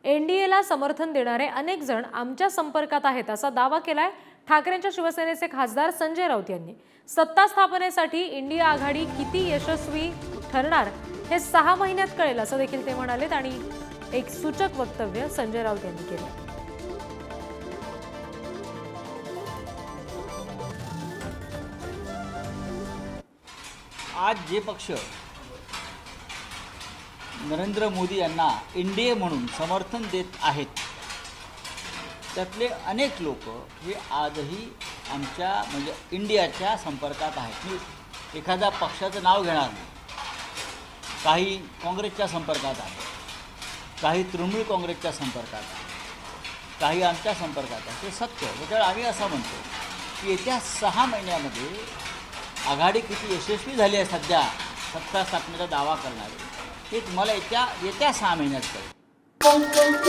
एनडीएला समर्थन देणारे अनेक जण आमच्या संपर्कात आहेत असा दावा केलाय ठाकरेंच्या शिवसेनेचे खासदार संजय राऊत यांनी। सत्ता स्थापनेसाठी इंडिया आघाडी किती यशस्वी ठरणार हे 6 महिन्यात कळेल असं देखील ते म्हणालेत आणि एक सूचक वक्तव्य संजय राऊत यांनी केलं। आज जे पक्ष नरेंद्र मोदी यांना एनडीए म्हणून समर्थन देत आहेत त्यातले अनेक लोक हे आजही आमच्या म्हणजे इंडियाच्या संपर्कात आहेत। मी एखाद्या पक्षाचं नाव घेणार नाही। काही काँग्रेसच्या संपर्कात आहेत, काही तृणमूल काँग्रेसच्या संपर्कात आहेत, काही आमच्या संपर्कात आहेत। हे सत्य। त्याच्यामुळे आम्ही असं म्हणतो की येत्या 6 महिन्यामध्ये आघाडी किती यशस्वी झाली आहे सध्या सत्ता स्थापनेचा दावा करणारे हे तुम्हाला येत्या 6 महिन्यात कळेल।